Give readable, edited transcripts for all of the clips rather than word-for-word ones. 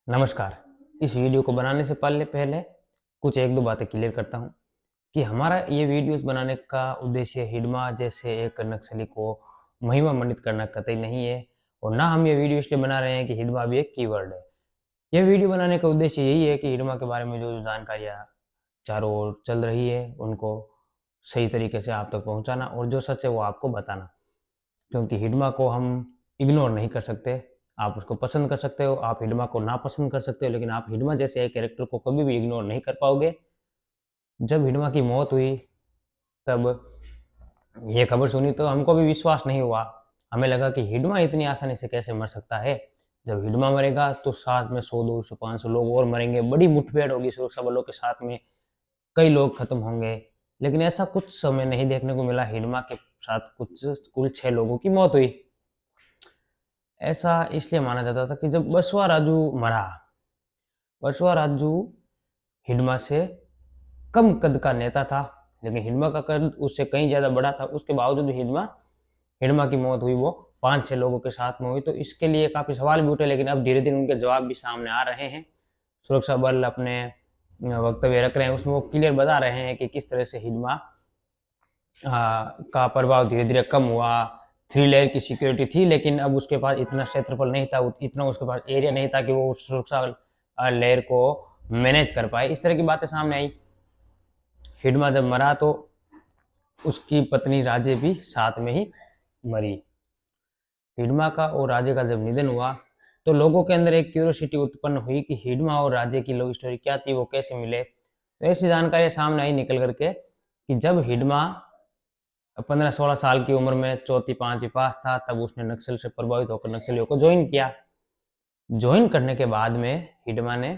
नमस्कार। इस वीडियो को बनाने से पहले कुछ एक दो बातें क्लियर करता हूँ कि हमारा ये वीडियोस बनाने का उद्देश्य हिडमा जैसे एक नक्सली को महिमा मंडित करना कतई नहीं है और ना हम ये वीडियो इसलिए बना रहे हैं कि हिडमा भी एक कीवर्ड है। ये वीडियो बनाने का उद्देश्य यही है कि हिडमा के बारे में जो जानकारियाँ चारों ओर चल रही है उनको सही तरीके से आप तक पहुँचाना और जो सच है वो आपको बताना, क्योंकि हिडमा को हम इग्नोर नहीं कर सकते। आप उसको पसंद कर सकते हो, आप हिडमा को नापसंद कर सकते हो, लेकिन आप हिडमा जैसे एक कैरेक्टर को कभी भी इग्नोर नहीं कर पाओगे। जब हिडमा की मौत हुई तब ये खबर सुनी तो हमको भी विश्वास नहीं हुआ। हमें लगा कि हिडमा इतनी आसानी से कैसे मर सकता है। जब हिडमा मरेगा तो साथ में 100, 200, 500 लोग और मरेंगे, बड़ी मुठभेड़ होगी सुरक्षा बलों के साथ में, कई लोग खत्म होंगे। लेकिन ऐसा कुछ समय नहीं देखने को मिला। हिडमा के साथ कुल 6 लोगों की मौत हुई। ऐसा इसलिए माना जाता था कि जब बसवा राजू मरा, बसवा राजू हिडमा से कम कद का नेता था, लेकिन हिडमा का कद उससे कहीं ज्यादा बड़ा था। उसके बावजूद हिडमा हिडमा की मौत हुई वो 5-6 लोगों के साथ में हुई। तो इसके लिए काफी सवाल भी उठे, लेकिन अब धीरे धीरे उनके जवाब भी सामने आ रहे हैं। सुरक्षा बल अपने वक्तव्य रख रहे हैं, उसमें वो क्लियर बता रहे हैं कि किस तरह से हिडमा का प्रभाव धीरे धीरे कम हुआ। 3 लेयर की सिक्योरिटी थी, लेकिन अब उसके पास इतना क्षेत्रफल नहीं था, इतना उसके पास एरिया नहीं था कि वो उस सुरक्षा लेयर को मैनेज कर पाए। इस तरह की बातें सामने आई। हिडमा जब मरा तो उसकी पत्नी राजे भी साथ में ही मरी। हिडमा का और राजे का जब निधन हुआ तो लोगों के अंदर एक क्यूरियोसिटी उत्पन्न हुई कि हिडमा और राजे की लव स्टोरी क्या थी, वो कैसे मिले। तो ऐसी जानकारी सामने आई निकल करके कि जब हिडमा 15-16 साल की उम्र में चौथी पांचवी पास था, तब उसने नक्सल से प्रभावित होकर नक्सलियों को ज्वाइन किया। ज्वाइन करने के बाद में हिडमा ने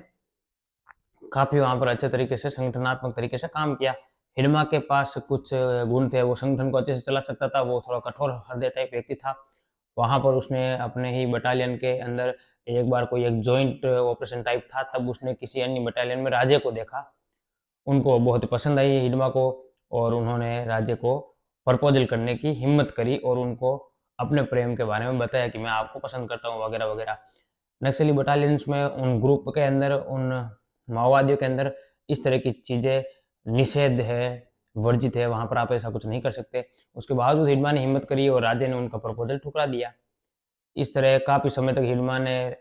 काफी वहां पर अच्छे तरीके से संगठनात्मक तरीके से काम किया। हिडमा के पास कुछ गुण थे, वो संगठन को अच्छे से चला सकता था, वो थोड़ा कठोर हृदय टाइप व्यक्ति था। वहां पर उसने अपने ही बटालियन के अंदर एक बार कोई एक जॉइंट ऑपरेशन टाइप था, तब उसने किसी अन्य बटालियन में राजे को देखा। उनको बहुत पसंद आई हिडमा को और उन्होंने राजे को प्रपोजल करने की हिम्मत करी और उनको अपने प्रेम के बारे में बताया कि मैं आपको पसंद करता हूँ वगैरह वगैरह। नक्सली बटालियंस में उन ग्रुप के अंदर, उन माओवादियों के अंदर इस तरह की चीज़ें निषेध है, वर्जित है, वहां पर आप ऐसा कुछ नहीं कर सकते। उसके बावजूद हिडमा ने हिम्मत करी और राजे ने उनका प्रपोजल ठुकरा दिया। इस तरह काफ़ी समय तक हिडमा ने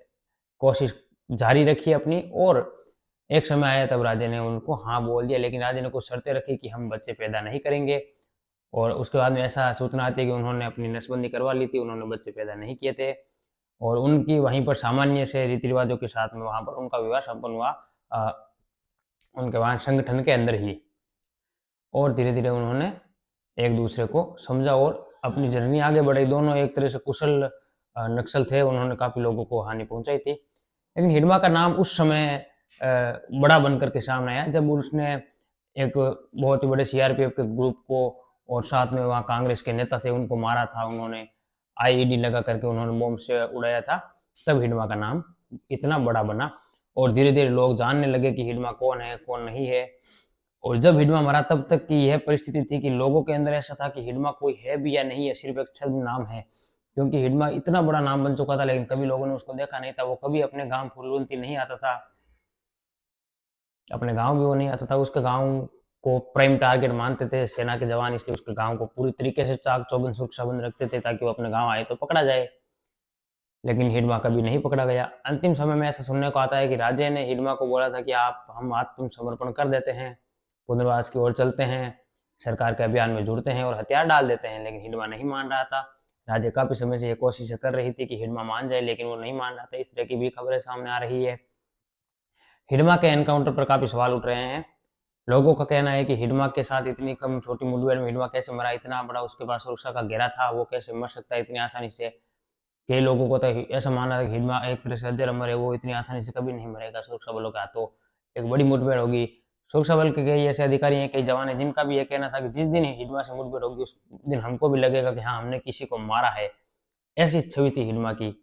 कोशिश जारी रखी अपनी और एक समय आया तब राजे ने उनको हाँ बोल दिया, लेकिन राजे ने कुछ शर्तें रखी कि हम बच्चे पैदा नहीं करेंगे। और उसके बाद में ऐसा सूचना आती है कि उन्होंने अपनी नसबंदी करवा ली थी, उन्होंने बच्चे पैदा नहीं किए थे और उनकी वहीं पर सामान्य से रीति रिवाजों के साथ में वहां पर उनका विवाह संपन्न हुआ, उनके वहां संगठन के अंदर ही। और धीरे धीरे उन्होंने एक दूसरे को समझा और अपनी जर्नी आगे बढ़ाई। दोनों एक तरह से कुशल नक्सल थे, उन्होंने काफी लोगों को हानि पहुंचाई थी। लेकिन हिडमा का नाम उस समय बड़ा बनकर के सामने आया जब उसने एक बहुत ही बड़े सीआरपीएफ के ग्रुप को और साथ में वहाँ कांग्रेस के नेता थे उनको मारा था। उन्होंने आईईडी लगा करके उन्होंने बॉम्ब से उड़ाया था। तब हिडमा का नाम इतना बड़ा बना और धीरे धीरे लोग जानने लगे कि हिडमा कौन है कौन नहीं है। और जब हिडमा मरा तब तक की यह परिस्थिति थी कि लोगों के अंदर ऐसा था कि हिडमा कोई है भी या नहीं है, सिर्फ एक छद्म नाम है, क्योंकि हिडमा इतना बड़ा नाम बन चुका था। लेकिन कभी लोगों ने उसको देखा नहीं था, वो कभी अपने गांव फुलवंती नहीं आता था, अपने गांव भी वो नहीं आता था। उसके गांव को प्राइम टारगेट मानते थे सेना के जवान, इसलिए उसके गांव को पूरी तरीके से चाक चौबंद सुरक्षा बंद रखते थे ताकि वो अपने गांव आए तो पकड़ा जाए। लेकिन हिडमा कभी नहीं पकड़ा गया। अंतिम समय में ऐसा सुनने को आता है कि राजे ने हिडमा को बोला था कि आप हम आत्मसमर्पण कर देते हैं, पुनर्वास की ओर चलते हैं, सरकार के अभियान में जुड़ते हैं और हथियार डाल देते हैं। लेकिन हिडमा नहीं मान रहा था। राजे काफी समय से ये कोशिश कर रही थी कि हिडमा मान जाए, लेकिन वो नहीं मान रहा था। इस तरह की भी खबरें सामने आ रही है। हिडमा के एनकाउंटर पर काफी सवाल उठ रहे हैं। लोगों का कहना है कि हिडमा के साथ इतनी कम छोटी मुठभेड़ में हिडमा कैसे मरा, इतना बड़ा उसके पास सुरक्षा का घेरा था, वो कैसे मर सकता है इतनी आसानी से। कई लोगों को तो ऐसा मानना था कि हिडमा एक तरह से अजर अमर है, वो इतनी आसानी से कभी नहीं मरेगा सुरक्षा बलों के हाथों। एक बड़ी मुठभेड़ होगी। सुरक्षा बल के कई ऐसे अधिकारी हैं, कई जवान हैं, जिनका भी ये कहना था कि जिस दिन हिडमा से मुठभेड़ होगी उस दिन हमको भी लगेगा कि हाँ हमने किसी को मारा है। ऐसी छवि थी हिडमा की।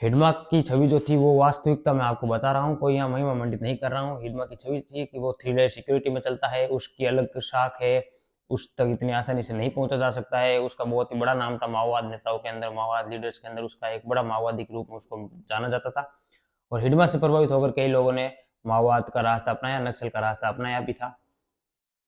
हिडमा की छवि जो थी वो वास्तविकता मैं आपको बता रहा हूँ, कोई यहाँ महिमा मंडित नहीं कर रहा हूँ। हिडमा की छवि थी कि वो 3 लेयर सिक्योरिटी में चलता है, उसकी अलग शाख है, उस तक इतनी आसानी से नहीं पहुंचा जा सकता है। उसका बहुत ही बड़ा नाम था माओवाद नेताओं के अंदर, माओवाद लीडर्स के अंदर, उसका एक बड़ा माओवादी के रूप में उसको जाना जाता था। और हिडमा से प्रभावित होकर कई लोगों ने माओवाद का रास्ता अपनाया, नक्सल का रास्ता अपनाया भी था।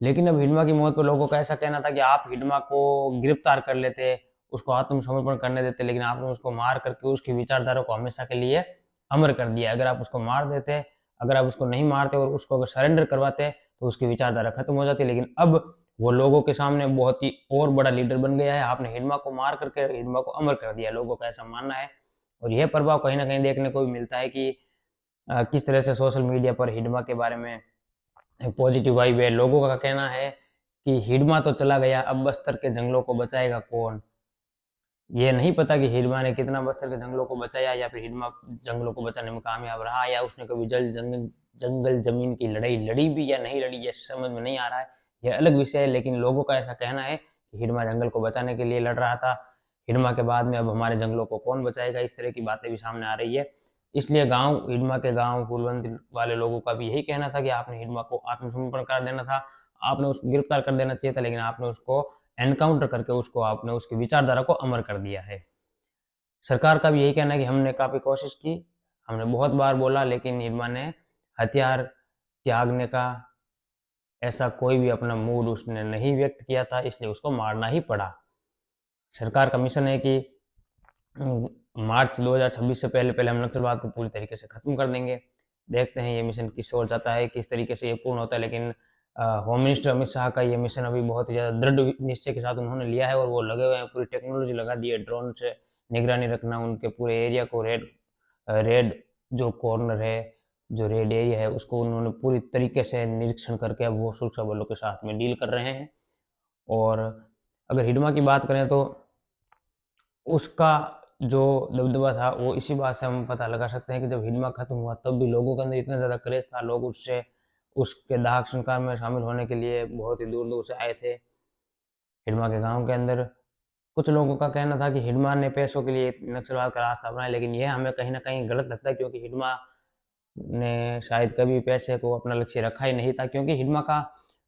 लेकिन अब हिडमा की मौत पर लोगों का ऐसा कहना था कि आप हिडमा को गिरफ्तार कर लेते, उसको आत्मसमर्पण करने देते, लेकिन आपने उसको मार करके उसकी विचारधारा को हमेशा के लिए अमर कर दिया। अगर आप उसको मार देते, अगर आप उसको नहीं मारते और उसको अगर सरेंडर करवाते तो उसकी विचारधारा खत्म हो जाती। लेकिन अब वो लोगों के सामने बहुत ही और बड़ा लीडर बन गया है। आपने हिडमा को मार करके हिडमा को अमर कर दिया, लोगों का ऐसा मानना है। और यह प्रभाव कहीं ना कहीं देखने को भी मिलता है कि किस तरह से सोशल मीडिया पर हिडमा के बारे में पॉजिटिव वाइब है। लोगों का कहना है कि हिडमा तो चला गया, अब बस्तर के जंगलों को बचाएगा कौन। ये नहीं पता कि हिडमा ने कितना बस्तर के जंगलों को बचाया, या फिर हिडमा जंगलों को बचाने में कामयाब रहा, या उसने कभी जंगल जमीन की लड़ाई लड़ी भी या नहीं लड़ी, ये समझ में नहीं आ रहा है। यह अलग विषय है, लेकिन लोगों का ऐसा कहना है कि हिडमा जंगल को बचाने के लिए लड़ रहा था। हिडमा के बाद में अब हमारे जंगलों को कौन बचाएगा, इस तरह की बातें भी सामने आ रही है। इसलिए हिडमा के गांव फूलवंती वाले लोगों का भी यही कहना था कि आपने हिडमा को आत्मसमर्पण कर देना था, आपने उसको गिरफ्तार कर देना चाहिए था, लेकिन आपने उसको एनकाउंटर करके उसको आपने उसकी विचारधारा को अमर कर दिया है। सरकार का भी यही कहना है कि हमने काफी कोशिश की, हमने बहुत बार बोला, लेकिन हिडमा ने हथियार त्यागने का ऐसा कोई भी अपना मूड उसने नहीं व्यक्त किया था, इसलिए उसको मारना ही पड़ा। सरकार का मिशन है कि मार्च 2026 से पहले पहले हम नक्सलवाद को पूरी तरीके से खत्म कर देंगे। देखते हैं ये मिशन किस ओर जाता है, किस तरीके से ये पूर्ण होता है। लेकिन होम मिनिस्टर अमित शाह का ये मिशन अभी बहुत ही ज़्यादा दृढ़ निश्चय के साथ उन्होंने लिया है, और वो लगे हुए हैं, पूरी टेक्नोलॉजी लगा दी है, ड्रोन से निगरानी रखना, उनके पूरे एरिया को रेड जो कॉर्नर है, जो रेड एरिया है, उसको उन्होंने पूरी तरीके से निरीक्षण करके अब वो सुरक्षा बलों के साथ में डील कर रहे हैं। और अगर हिडमा की बात करें तो उसका जो दबदबा था वो इसी बात से हम पता लगा सकते हैं कि जब हिडमा खत्म हुआ तब भी लोगों के अंदर इतना ज़्यादा क्रेज था, लोग उससे उसके दाह संस्कार में शामिल होने के लिए बहुत ही दूर दूर से आए थे। हिडमा के गांव के अंदर कुछ लोगों का कहना था कि हिडमा ने पैसों के लिए नक्सलवाद का रास्ता अपनाया, लेकिन यह हमें कहीं ना कहीं गलत लगता है, क्योंकि हिडमा ने शायद कभी पैसे को अपना लक्ष्य रखा ही नहीं था। क्योंकि हिडमा का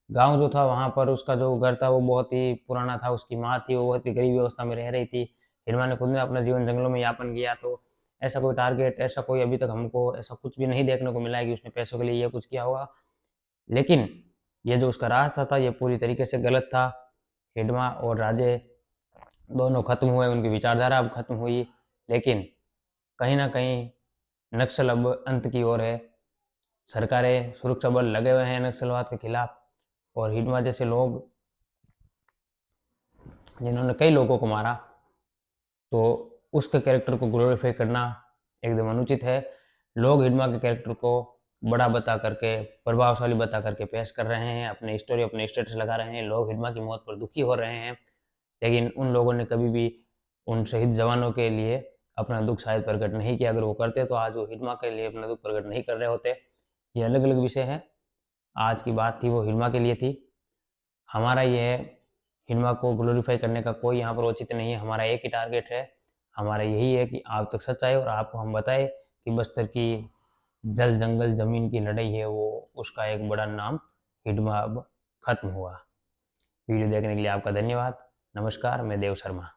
गांव जो था, वहां पर उसका जो घर था वो बहुत ही पुराना था, उसकी माँ थी वो बहुत ही गरीब अवस्था में रह रही थी। हिडमा ने खुद ने अपना जीवन जंगलों में यापन किया, तो ऐसा कोई टारगेट, ऐसा कोई अभी तक हमको ऐसा कुछ भी नहीं देखने को मिला है कि उसने पैसों के लिए ये कुछ किया होगा। लेकिन ये जो उसका रास्ता था ये पूरी तरीके से गलत था। हिडमा और राजे दोनों खत्म हुए, उनकी विचारधारा अब खत्म हुई, लेकिन कहीं ना कहीं नक्सल अब अंत की ओर है। सरकारें, सुरक्षा बल लगे हुए हैं नक्सलवाद के खिलाफ, और हिडमा जैसे लोग जिन्होंने कई लोगों को मारा, तो उसके कैरेक्टर को ग्लोरीफाई करना एकदम अनुचित है। लोग हिडमा के कैरेक्टर को बड़ा बता करके, प्रभावशाली बता करके पेश कर रहे हैं, अपने स्टोरी, अपने स्टेटस लगा रहे हैं, लोग हिडमा की मौत पर दुखी हो रहे हैं, लेकिन उन लोगों ने कभी भी उन शहीद जवानों के लिए अपना दुख शायद प्रकट नहीं किया। अगर वो करते तो आज वो हिडमा के लिए अपना दुख प्रकट नहीं कर रहे होते। ये अलग अलग विषय है। आज की बात थी वो हिडमा के लिए थी। हमारा ये है, हिडमा को ग्लोरीफाई करने का कोई यहाँ पर औचित्य नहीं है। हमारा एक ही टारगेट है, हमारा यही है कि आप तक सच आए और आपको हम बताएं कि बस्तर की जल जंगल जमीन की लड़ाई है वो, उसका एक बड़ा नाम हिडमा अब खत्म हुआ। वीडियो देखने के लिए आपका धन्यवाद। नमस्कार, मैं देव शर्मा।